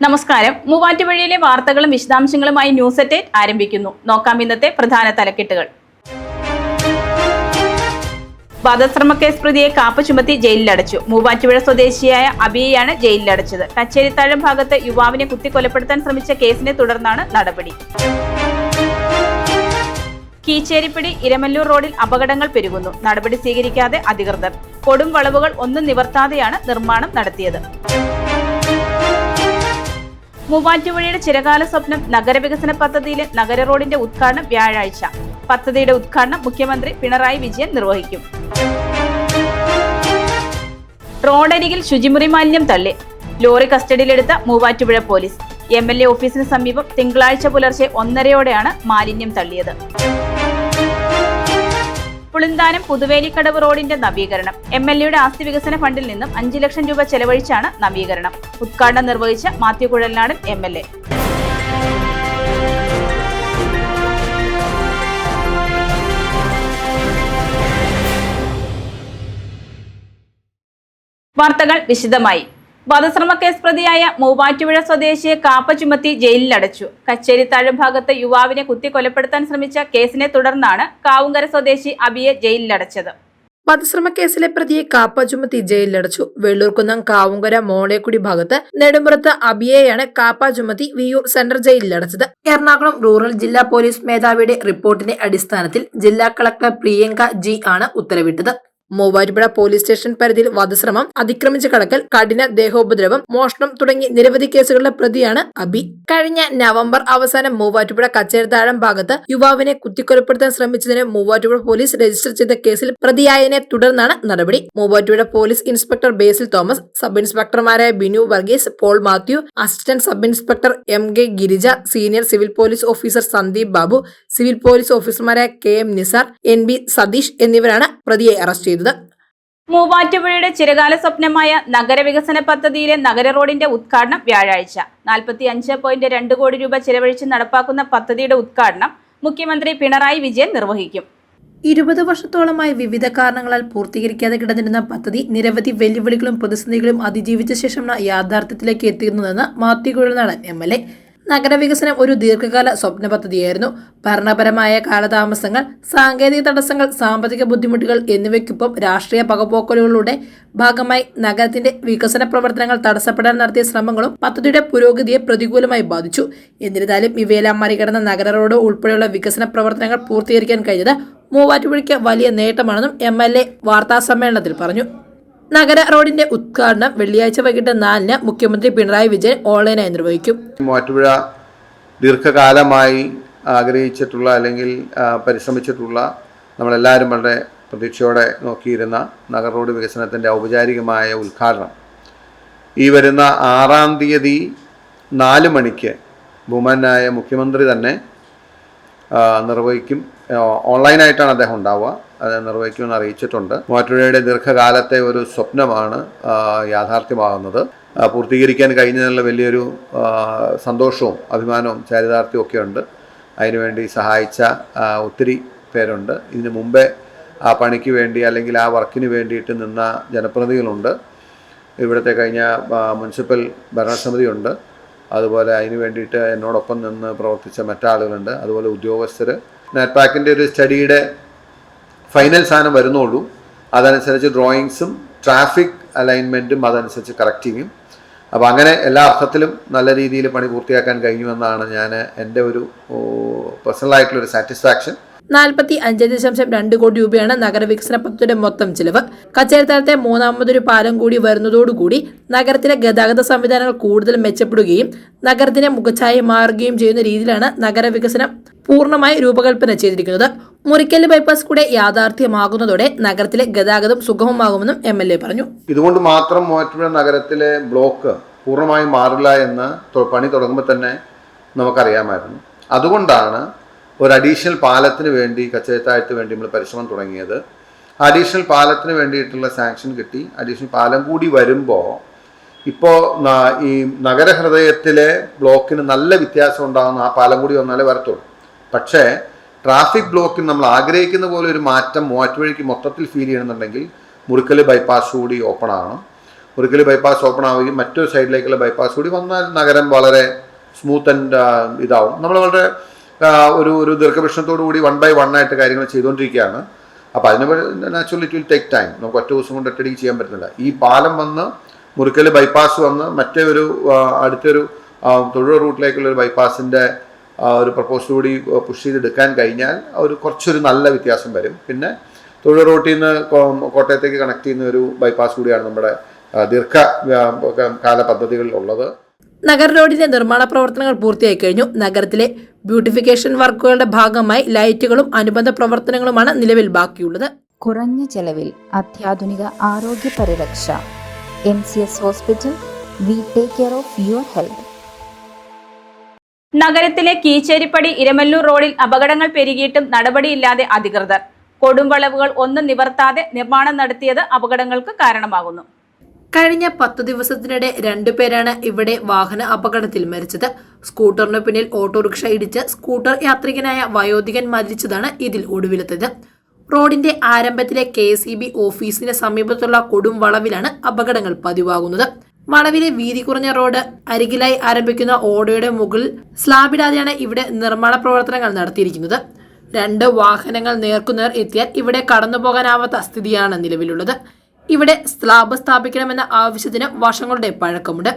നമസ്കാരം. മൂവാറ്റുപുഴയിലെ വാർത്തകളും വിശദാംശങ്ങളുമായി ന്യൂസ് അറ്റ് 8 ആരംഭിക്കുന്നു. നോക്കാം ഇന്നത്തെ പ്രധാന തലക്കെട്ടുകൾ. വധശ്രമ കേസ് പ്രതിയെ കാപ്പ ചുമത്തി ജയിലിലടച്ചു. മൂവാറ്റുപുഴ സ്വദേശിയായ അബിയെയാണ് ജയിലിലടച്ചത്. കച്ചേരിത്താഴം ഭാഗത്ത് യുവാവിനെ കുത്തിക്കൊലപ്പെടുത്താൻ ശ്രമിച്ച കേസിനെ തുടർന്നാണ് നടപടി. കീച്ചേരിപ്പടി ഇരമല്ലൂർ റോഡിൽ അപകടങ്ങൾ പെരുകുന്നു. നടപടി സ്വീകരിക്കാതെ അധികൃതർ. കൊടും വളവുകൾ ഒന്നും നിവർത്താതെയാണ് നിർമ്മാണം നടത്തിയത്. മൂവാറ്റുപുഴയുടെ ചിരകാല സ്വപ്നം നഗരവികസന പദ്ധതിയിലെ നഗര റോഡിന്റെ ഉദ്ഘാടനം വ്യാഴാഴ്ച. പദ്ധതിയുടെ ഉദ്ഘാടനം മുഖ്യമന്ത്രി പിണറായി വിജയൻ നിർവഹിക്കും. റോഡരികിൽ ശുചിമുറി മാലിന്യം തള്ളി. ലോറി കസ്റ്റഡിയിലെടുത്ത മൂവാറ്റുപുഴ പോലീസ്. MLA ഓഫീസിന് സമീപം തിങ്കളാഴ്ച പുലർച്ചെ 1:30യോടെയാണ് മാലിന്യം തള്ളിയത്. പുളിന്താനം പുതുവേലിക്കടവ് റോഡിന്റെ നവീകരണം. MLAയുടെ ആസ്തി വികസന ഫണ്ടിൽ നിന്നും 5 ലക്ഷം രൂപ ചെലവഴിച്ചാണ് നവീകരണം. ഉദ്ഘാടനം നിർവഹിച്ച മാത്യു കുഴൽനാടൻ MLA. വാർത്തകൾ വിശദമായി. വധശ്രമ കേസ് പ്രതിയായ മൂവാറ്റുപുഴ സ്വദേശിയെ കാപ്പ ചുമത്തി ജയിലിലടച്ചു. കച്ചേരിത്താഴം ഭാഗത്ത് യുവാവിനെ കുത്തിക്കൊലപ്പെടുത്താൻ ശ്രമിച്ച കേസിനെ തുടർന്നാണ് കാവുങ്കര സ്വദേശി അബിയെ ജയിലിലടച്ചത്. വധശ്രമ കേസിലെ പ്രതിയെ കാപ്പ ചുമത്തി ജയിലിലടച്ചു. വെള്ളൂർക്കുന്നം കാവുങ്കര മോളേക്കുടി ഭാഗത്ത് നെടുമ്പുറത്ത് അബിയെയാണ് കാപ്പ ചുമത്തി വിയൂർ സെൻട്രൽ ജയിലിലടച്ചത്. എറണാകുളം റൂറൽ ജില്ലാ പോലീസ് മേധാവിയുടെ റിപ്പോർട്ടിന്റെ അടിസ്ഥാനത്തിൽ ജില്ലാ കളക്ടർ പ്രിയങ്ക G ആണ് ഉത്തരവിട്ടത്. മൂവാറ്റുപുഴ പോലീസ് സ്റ്റേഷൻ പരിധിയിൽ വധശ്രമം, അതിക്രമിച്ച് കടക്കൽ, കഠിന ദേഹോപദ്രവം, മോഷണം തുടങ്ങി നിരവധി കേസുകളിലെ പ്രതിയാണ് അബി. കഴിഞ്ഞ നവംബർ അവസാനം മൂവാറ്റുപുഴ കച്ചേരിത്താഴം ഭാഗത്ത് യുവാവിനെ കുത്തിക്കൊലപ്പെടുത്താൻ ശ്രമിച്ചതിന് മൂവാറ്റുപുഴ പോലീസ് രജിസ്റ്റർ ചെയ്ത കേസിൽ പ്രതിയായതിനെ തുടർന്നാണ് നടപടി. Muvattupuzha police inspector Basil Thomas, sub ഇൻസ്പെക്ടർമാരായ Binu Varghese, Paul Mathew, assistant sub inspector MK Girija, senior civil police officer Sandeep Babu, civil police ഓഫീസർമാരായ KM നിസാർ, NB സതീഷ് എന്നിവരാണ് പ്രതിയെ അറസ്റ്റ് ചെയ്തത്. മൂവാറ്റുപുഴയുടെ ചിരകാല സ്വപ്നമായ നഗരവികസന പദ്ധതിയിലെ നഗര റോഡിന്റെ ഉദ്ഘാടനം വ്യാഴാഴ്ച. 45.2 കോടി രൂപ ചെലവഴിച്ച് നടപ്പാക്കുന്ന പദ്ധതിയുടെ ഉദ്ഘാടനം മുഖ്യമന്ത്രി പിണറായി വിജയൻ നിർവഹിക്കും. 20 വർഷത്തോളമായി വിവിധ കാരണങ്ങളാൽ പൂർത്തീകരിക്കാതെ കിടന്നിരുന്ന പദ്ധതി നിരവധി വെല്ലുവിളികളും പ്രതിസന്ധികളും അതിജീവിച്ച ശേഷമാണ് യാഥാർത്ഥ്യത്തിലേക്ക് എത്തിയിരുന്നതെന്ന് മാത്യു കുഴൽനാടൻ MLA. നഗരവികസനം ഒരു ദീർഘകാല സ്വപ്ന പദ്ധതിയായിരുന്നു. ഭരണപരമായ കാലതാമസങ്ങൾ, സാങ്കേതിക തടസ്സങ്ങൾ, സാമ്പത്തിക ബുദ്ധിമുട്ടുകൾ എന്നിവയ്ക്കൊപ്പം രാഷ്ട്രീയ പകപോക്കലുകളുടെ ഭാഗമായി നഗരത്തിന്റെ വികസന പ്രവർത്തനങ്ങൾ തടസ്സപ്പെടാൻ നടത്തിയ ശ്രമങ്ങളും പദ്ധതിയുടെ പുരോഗതിയെ പ്രതികൂലമായി ബാധിച്ചു. എന്നിരുന്നാലും ഇവയെല്ലാം മറികടന്ന നഗര റോഡ് ഉൾപ്പെടെയുള്ള വികസന പ്രവർത്തനങ്ങൾ പൂർത്തീകരിക്കാൻ കഴിഞ്ഞത് മൂവാറ്റുപുഴയ്ക്ക് വലിയ നേട്ടമാണെന്നും MLA വാർത്താസമ്മേളനത്തിൽ പറഞ്ഞു. നഗര റോഡിന്റെ ഉദ്ഘാടനം വെള്ളിയാഴ്ച വൈകിട്ട് 4-ന് മുഖ്യമന്ത്രി പിണറായി വിജയൻ ഓൺലൈനായി നിർവഹിക്കും. മൂവാറ്റുപുഴ ദീർഘകാലമായി ആഗ്രഹിച്ചിട്ടുള്ള അല്ലെങ്കിൽ പരിശ്രമിച്ചിട്ടുള്ള നമ്മളെല്ലാവരും വളരെ പ്രതീക്ഷയോടെ നോക്കിയിരുന്ന നഗര റോഡ് വികസനത്തിൻ്റെ ഔപചാരികമായ ഉദ്ഘാടനം ഈ വരുന്ന 6-ാം തീയതി 4 മണിക്ക് ബഹുമാനായ മുഖ്യമന്ത്രി തന്നെ നിർവഹിക്കും. ഓൺലൈനായിട്ടാണ് അദ്ദേഹം ഉണ്ടാവുക. അത് നിർവഹിക്കുമെന്ന് അറിയിച്ചിട്ടുണ്ട്. മൂവാറ്റുപുഴയുടെ ദീർഘകാലത്തെ ഒരു സ്വപ്നമാണ് യാഥാർത്ഥ്യമാകുന്നത്. പൂർത്തീകരിക്കാൻ കഴിഞ്ഞതിനുള്ള വലിയൊരു സന്തോഷവും അഭിമാനവും ചാരിതാർത്ഥ്യവും ഒക്കെ ഉണ്ട്. അതിനുവേണ്ടി സഹായിച്ച ഒത്തിരി പേരുണ്ട്. ഇതിനു മുമ്പേ ആ പണിക്ക് വേണ്ടി അല്ലെങ്കിൽ ആ വർക്കിന് വേണ്ടിയിട്ട് നിന്ന ജനപ്രതിനിധികളുണ്ട്. ഇവിടുത്തെ കഴിഞ്ഞ മുനിസിപ്പൽ ഭരണസമിതിയുണ്ട്. അതുപോലെ അതിന് വേണ്ടിയിട്ട് എന്നോടൊപ്പം നിന്ന് പ്രവർത്തിച്ച മറ്റാളുകളുണ്ട്. അതുപോലെ ഉദ്യോഗസ്ഥർ. നെറ്റ്പാക്കിൻ്റെ ഒരു സ്റ്റഡിയുടെ ഫൈനൽ സാധനം വരുന്നുള്ളൂ. അതനുസരിച്ച് ഡ്രോയിങ്സും ട്രാഫിക് അലൈൻമെൻറ്റും അതനുസരിച്ച് കറക്റ്റ് ചെയ്യും. അപ്പോൾ അങ്ങനെ എല്ലാ അർത്ഥത്തിലും നല്ല രീതിയിൽ പണി പൂർത്തിയാക്കാൻ കഴിഞ്ഞുവെന്നാണ് എൻ്റെ ഒരു പേഴ്സണലായിട്ടുള്ളൊരു സാറ്റിസ്ഫാക്ഷൻ. 45.2 കോടി രൂപയാണ് നഗരവികസന പദ്ധതിയുടെ മൊത്തം ചിലവ്. കച്ചേരിത്താഴത്തെ 3ാമതൊരു പാലം കൂടി വരുന്നതോടുകൂടി നഗരത്തിലെ ഗതാഗത സംവിധാനങ്ങൾ കൂടുതൽ മെച്ചപ്പെടുകയും നഗരത്തിന്റെ മുഖച്ഛായ മാറുകയും ചെയ്യുന്ന രീതിയിലാണ് നഗരവികസനം പൂർണ്ണമായി രൂപകൽപ്പന ചെയ്തിരിക്കുന്നത്. മുറിക്കല് ബൈപ്പാസ് കൂടെ യാഥാർത്ഥ്യമാകുന്നതോടെ നഗരത്തിലെ ഗതാഗതം സുഗമമാകുമെന്നും MLA പറഞ്ഞു. ഇതുകൊണ്ട് മാത്രം മൂവാറ്റുപുഴ നഗരത്തിലെ ബ്ലോക്ക് പൂർണ്ണമായും മാറില്ല എന്ന് പണി തുടങ്ങുമ്പോൾ തന്നെ നമുക്കറിയാമായിരുന്നു. അതുകൊണ്ടാണ് ഒരു അഡീഷണൽ പാലത്തിന് വേണ്ടി കച്ചേരിത്താഴത്തിന് വേണ്ടി നമ്മൾ പരിശ്രമം തുടങ്ങിയത്. അഡീഷണൽ പാലത്തിന് വേണ്ടിയിട്ടുള്ള സാങ്ഷൻ കിട്ടി. അഡീഷണൽ പാലം കൂടി വരുമ്പോൾ ഇപ്പോൾ ഈ നഗരഹൃദയത്തിലെ ബ്ലോക്കിന് നല്ല വ്യത്യാസം ഉണ്ടാകുന്ന ആ പാലം കൂടി വന്നാലേ വരത്തുള്ളൂ. പക്ഷേ ട്രാഫിക് ബ്ലോക്കിന് നമ്മൾ ആഗ്രഹിക്കുന്ന പോലെ ഒരു മാറ്റം മൂവാറ്റുപുഴയ്ക്ക് മൊത്തത്തിൽ ഫീൽ ചെയ്യണമെന്നുണ്ടെങ്കിൽ മുറിക്കൽ ബൈപ്പാസ് കൂടി ഓപ്പൺ ആകണം. മുറിക്കൽ ബൈപ്പാസ് ഓപ്പൺ ആവുകയും മറ്റൊരു സൈഡിലേക്കുള്ള ബൈപ്പാസ് കൂടി വന്നാൽ നഗരം വളരെ സ്മൂത്ത് ആൻഡ് ഇതാവും. നമ്മൾ വളരെ ഒരു ദീർഘവീക്ഷണത്തോടു കൂടി 1 by 1 ആയിട്ട് കാര്യങ്ങൾ ചെയ്തുകൊണ്ടിരിക്കുകയാണ്. അപ്പോൾ അതിന് naturally it will take time. നമുക്ക് ഒറ്റ ദിവസം കൊണ്ട് ഒറ്റയടിക്ക് ചെയ്യാൻ പറ്റുന്നില്ല. ഈ പാലം വന്ന് മുറിക്കൽ ബൈപ്പാസ് വന്ന് മറ്റേ അടുത്തൊരു തൊഴിൽ റൂട്ടിലേക്കുള്ളൊരു ബൈപ്പാസിൻ്റെ ഒരു പ്രപ്പോസൽ കൂടി പുഷ് ചെയ്തെടുക്കാൻ കഴിഞ്ഞാൽ കുറച്ചൊരു നല്ല വ്യത്യാസം വരും. പിന്നെ തൊഴിൽ റൂട്ടിൽ നിന്ന് കോട്ടയത്തേക്ക് കണക്ട് ചെയ്യുന്ന ഒരു ബൈപ്പാസ് കൂടിയാണ് നമ്മുടെ ദീർഘകാല പദ്ധതികളിൽ ഉള്ളത്. നഗർ റോഡിന്റെ നിർമ്മാണ പ്രവർത്തനങ്ങൾ പൂർത്തിയായി കഴിഞ്ഞു. നഗരത്തിലെ ബ്യൂട്ടിഫിക്കേഷൻ വർക്കുകളുടെ ഭാഗമായി ലൈറ്റുകളും അനുബന്ധ പ്രവർത്തനങ്ങളുമാണ് നിലവിൽ ബാക്കിയുള്ളത്. കുറഞ്ഞ ചെലവിൽ അത്യാധുനിക ആരോഗ്യ പരിരക്ഷ. MCS hospital. We take care of your health. നഗരത്തിലെ കീച്ചേരിപ്പടി ഇരമല്ലൂർ റോഡിൽ അപകടങ്ങൾ പെരുകിയിട്ടും നടപടിയില്ലാതെ അധികൃതർ. കൊടുംവളവുകൾ ഒന്നും നിവർത്താതെ നിർമ്മാണം നടത്തിയത് അപകടങ്ങൾക്ക് കാരണമാകുന്നു. കഴിഞ്ഞ 10 ദിവസത്തിനിടെ 2 പേരാണ് ഇവിടെ വാഹന അപകടത്തിൽ മരിച്ചത്. സ്കൂട്ടറിന് പിന്നിൽ ഓട്ടോറിക്ഷ ഇടിച്ച് സ്കൂട്ടർ യാത്രികനായ വയോധികൻ മരിച്ചതാണ് ഇതിൽ ഒടുവിലെത്തത്. റോഡിന്റെ ആരംഭത്തിലെ KSEB ഓഫീസിന് സമീപത്തുള്ള കൊടും വളവിലാണ് അപകടങ്ങൾ പതിവാകുന്നത്. വളവിലെ വീതി കുറഞ്ഞ റോഡ് അരികിലായി ആരംഭിക്കുന്ന ഓടയുടെ മുകളിൽ സ്ലാബിടാതെയാണ് ഇവിടെ നിർമ്മാണ പ്രവർത്തനങ്ങൾ നടത്തിയിരിക്കുന്നത്. 2 വാഹനങ്ങൾ നേർക്കുനേർ എത്തിയാൽ ഇവിടെ കടന്നുപോകാനാവാത്ത സ്ഥിതിയാണ് നിലവിലുള്ളത്. ഇവിടെ സ്ലാബ് സ്ഥാപിക്കണമെന്ന ആവശ്യത്തിന് വർഷങ്ങളുടെ പഴക്കമുണ്ട്.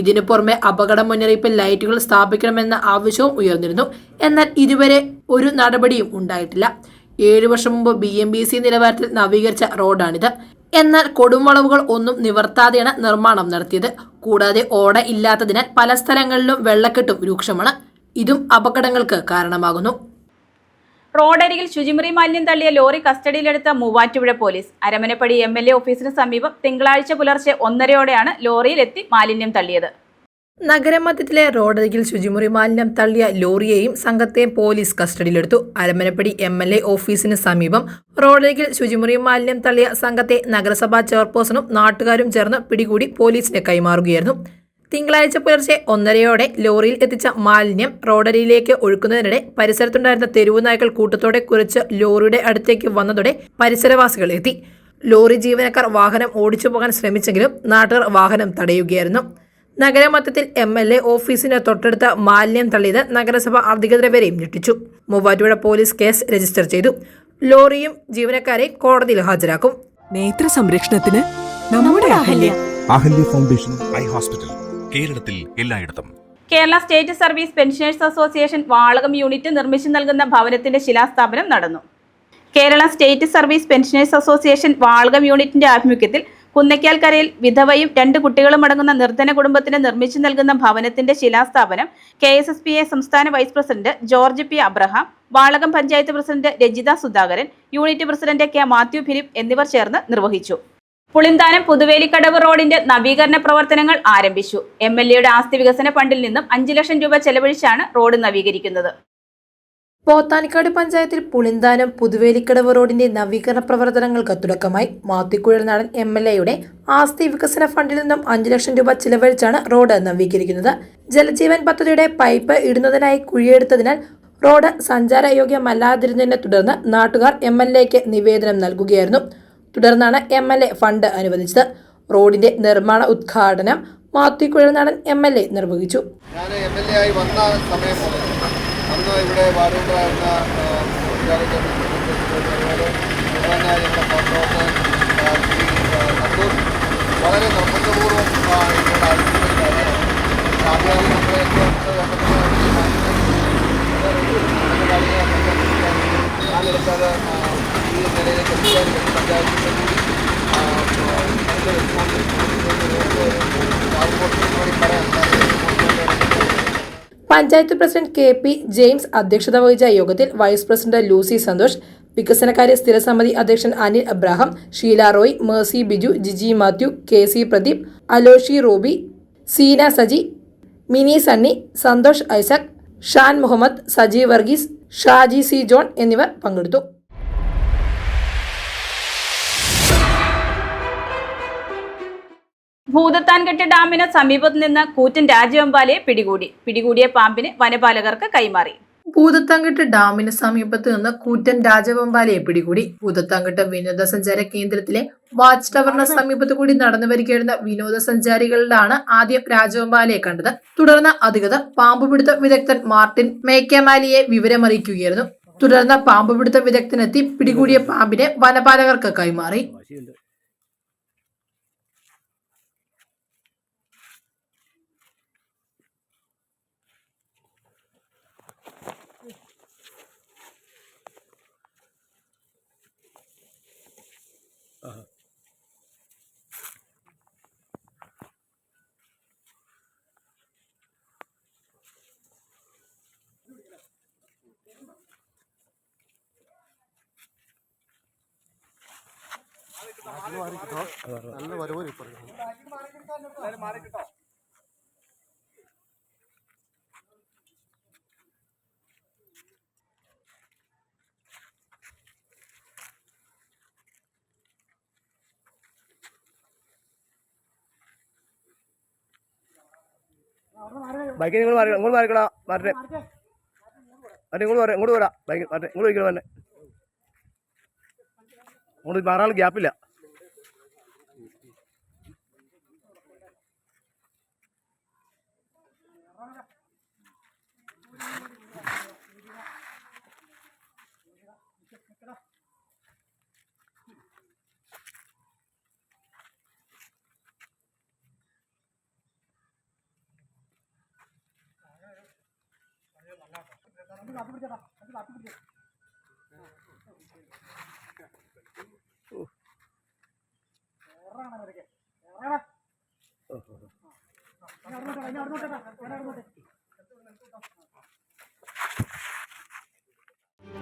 ഇതിനു പുറമെ അപകട മുന്നറിയിപ്പ് ലൈറ്റുകൾ സ്ഥാപിക്കണമെന്ന ആവശ്യവും ഉയർന്നിരുന്നു. എന്നാൽ ഇതുവരെ ഒരു നടപടിയും ഉണ്ടായിട്ടില്ല. 7 വർഷം മുമ്പ് BMBC നിലവാരത്തിൽ നവീകരിച്ച റോഡാണിത്. എന്നാൽ കൊടുംവളവുകൾ ഒന്നും നിവർത്താതെയാണ് നിർമ്മാണം നടത്തിയത്. കൂടാതെ ഓട ഇല്ലാത്തതിനാൽ പല സ്ഥലങ്ങളിലും വെള്ളക്കെട്ടും രൂക്ഷമാണ്. ഇതും അപകടങ്ങൾക്ക് കാരണമാകുന്നു. റോഡരികിൽ ശുചിമുറി മാലിന്യം തള്ളിയ ലോറി കസ്റ്റഡിയിലെടുത്ത മൂവാറ്റുപുഴ പോലീസ്. അരമനപ്പടി MLA ഓഫീസിന് സമീപം തിങ്കളാഴ്ച പുലർച്ചെ 1:30 ലോറിയിലെത്തി മാലിന്യം തള്ളിയത്. നഗരമധ്യത്തിലെ റോഡരികിൽ ശുചിമുറി മാലിന്യം തള്ളിയ ലോറിയെയും സംഘത്തെയും പോലീസ് കസ്റ്റഡിയിലെടുത്തു. അരമനപ്പടി MLA ഓഫീസിന് സമീപം റോഡരികിൽ ശുചിമുറി മാലിന്യം തള്ളിയ സംഘത്തെ നഗരസഭാ ചെയർപേഴ്സണും നാട്ടുകാരും ചേർന്ന് പിടികൂടി പോലീസിന് കൈമാറുകയായിരുന്നു. തിങ്കളാഴ്ച പുലർച്ചെ 1:30 ലോറിയിൽ എത്തിച്ച മാലിന്യം റോഡരിയിലേക്ക് ഒഴുക്കുന്നതിനിടെ പരിസരത്തുണ്ടായിരുന്ന തെരുവു നായ്ക്കൾ കൂട്ടത്തോടെ കുരച്ച് ലോറിയുടെ അടുത്തേക്ക് വന്നതോടെ പരിസരവാസികൾ എത്തി. ലോറി ജീവനക്കാർ വാഹനം ഓടിച്ചു പോകാൻ ശ്രമിച്ചെങ്കിലും നാട്ടുകാർ വാഹനം തടയുകയായിരുന്നു. നഗരമധ്യത്തിൽ MLA ഓഫീസിന് തൊട്ടടുത്ത മാലിന്യം തള്ളിയത് നഗരസഭ അധികൃതരെ വരെയും ഞെട്ടിച്ചു. മൂവാറ്റുപുഴ പോലീസ് കേസ് രജിസ്റ്റർ ചെയ്തു. ലോറിയും ജീവനക്കാരെ കോടതിയിൽ ഹാജരാക്കും. നേത്ര സംരക്ഷണത്തിന് നമ്മുടെ അഹല്യ ഫൗണ്ടേഷൻ ഐ ഹോസ്പിറ്റൽ. കേരളത്തിൽ എല്ലായിടത്തും. Kerala state service pensioners association Valakom unit നിർമ്മിച്ചു നൽകുന്ന ഭവനത്തിന്റെ ശിലാസ്ഥാപനം നടന്നു. Kerala state service pensioners association Valakom യൂണിറ്റിന്റെ ആഭിമുഖ്യത്തിൽ കുന്നയ്ക്കാൽക്കരയിൽ വിധവയും 2 കുട്ടികളും അടങ്ങുന്ന നിർധന കുടുംബത്തിന് നിർമ്മിച്ചു നൽകുന്ന ഭവനത്തിന്റെ ശിലാസ്ഥാപനം KSSPA സംസ്ഥാന vice president George P. Abraham, Valakom panchayat president Rajitha Sudhakaran, unit president K. Mathew Philip എന്നിവർ ചേർന്ന് നിർവഹിച്ചു. പുളിന്താനം പുതുവേലിക്കടവ് റോഡിന്റെ നവീകരണ പ്രവർത്തനങ്ങൾ ആരംഭിച്ചു. MLAയുടെ ആസ്തി വികസന ഫണ്ടിൽ നിന്നും 5 ലക്ഷം രൂപ ചെലവഴിച്ചാണ് റോഡ് നവീകരിക്കുന്നത്. പോത്താനിക്കാട് പഞ്ചായത്തിൽ പുളിന്താനം പുതുവേലിക്കടവ് റോഡിന്റെ നവീകരണ പ്രവർത്തനങ്ങൾക്ക് തുടക്കമായി. മാത്തിക്കുഴൽനാടൻ MLAയുടെ ആസ്തി വികസന ഫണ്ടിൽ നിന്നും 5 ലക്ഷം രൂപ ചിലവഴിച്ചാണ് റോഡ് നവീകരിക്കുന്നത്. ജലജീവൻ പദ്ധതിയുടെ പൈപ്പ് ഇടുന്നതിനായി കുഴിയെടുത്തതിനാൽ റോഡ് സഞ്ചാരയോഗ്യമല്ലാതിരുന്നതിനെ തുടർന്ന് നാട്ടുകാർ MLAക്ക് നിവേദനം നൽകുകയായിരുന്നു. തുടർന്നാണ് MLA ഫണ്ട് അനുവദിച്ചത്. റോഡിന്റെ നിർമ്മാണ ഉദ്ഘാടനം മാത്തിക്കുഴൽനാടൻ MLA നിർവഹിച്ചു. ഞാൻ MLA ആയി വന്ന സമയം മുതൽ അന്ന് ഇവിടെ വാർഡുണ്ടായിരുന്ന വളരെ നിർബന്ധപൂർവ്വം എന്നോട് ആവശ്യപ്പെടുകയാണ്. ആദ്യമായി നമ്മളെ ഞാനെടുത്തത് ഈ നിലയിലേക്ക് എത്തിക്കാൻ പഞ്ചായത്തിൻ്റെ കൂടി പറയാൻ പഞ്ചായത്ത് പ്രസിഡന്റ് KP ജെയിംസ് അധ്യക്ഷത വഹിച്ച യോഗത്തിൽ വൈസ് പ്രസിഡന്റ് ലൂസി സന്തോഷ്, വികസനകാര്യ സ്ഥിരസമിതി അധ്യക്ഷൻ അനിൽ അബ്രാഹാം, ഷീല റോയ്, മേഴ്സി ബിജു, ജിജി മാത്യു, KC പ്രദീപ്, അലോഷി റോബി, സീന സജി, മിനി സണ്ണി, സന്തോഷ് ഐസക്, ഷാൻ മുഹമ്മദ്, സജി വർഗീസ്, ഷാജി C. ജോൺ എന്നിവർ പങ്കെടുത്തു. ഭൂതത്താൻകെട്ട് ഡാമിന് സമീപത്ത് നിന്ന് കൂറ്റൻ രാജവെമ്പാലയെ പിടികൂടിയ പാമ്പിനെ വനപാലകർക്ക് കൈമാറി. ഭൂതത്താൻകെട്ട് ഡാമിന് സമീപത്ത് നിന്ന് കൂറ്റൻ രാജവെമ്പാലയെ പിടികൂടി. ഭൂതത്താൻകെട്ട് വിനോദസഞ്ചാര കേന്ദ്രത്തിലെ വാച്ച് ടവറിന് സമീപത്ത് കൂടി നടന്നു വരികയായിരുന്ന വിനോദസഞ്ചാരികളിലാണ് ആദ്യം രാജവെമ്പാലയെ കണ്ടത്. തുടർന്ന് അധികൃതർ പാമ്പുപിടുത്ത വിദഗ്ധൻ മാർട്ടിൻ മേക്കമാലിയെ വിവരമറിയിക്കുകയായിരുന്നു. തുടർന്ന് പാമ്പുപിടുത്ത വിദഗ്ധനെത്തി പിടികൂടിയ പാമ്പിനെ വനപാലകർക്ക് കൈമാറി. ബൈക്കിൽ നിങ്ങൾ ഇങ്ങോട്ട് മാറിക്കടാ മാറ്റേ മറ്റേ ഇങ്ങോട്ട് വരാം ബൈക്ക് മാറ്റേ ഇങ്ങോട്ട് വയ്ക്കണം തന്നെ അങ്ങോട്ട് മാറാനുള്ള ഗ്യാപ്പില്ല.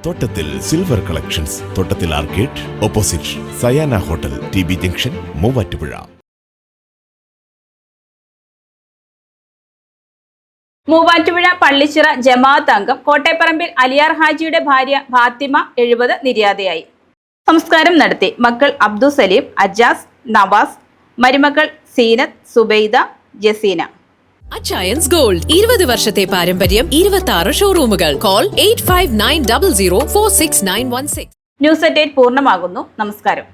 Thottathil silver collections, Thottathil arcade, opposite Sayana hotel, TB junction, Muvattupuzha. Muvattupuzha Pallichira ജമാഅത്ത് അംഗം കോട്ടയപ്പറമ്പിൽ അലിയാർ ഹാജിയുടെ ഭാര്യ ഫാത്തിമ 70 നിര്യാതയായി. സംസ്കാരം നടത്തി. മക്കൾ അബ്ദു സലീം, അജാസ്, നവാസ്, മരുമക്കൾ സീനത്ത്, സുബൈദ, ജസീന. അച്ചയൻസ് ഗോൾഡ് 20 വർഷത്തെ പാരമ്പര്യം, 26 ഷോറൂമുകൾ. കോൾ 8590046916. ന്യൂസ് അറ്റ് 8 പൂർണ്ണമാകുന്നു. നമസ്കാരം.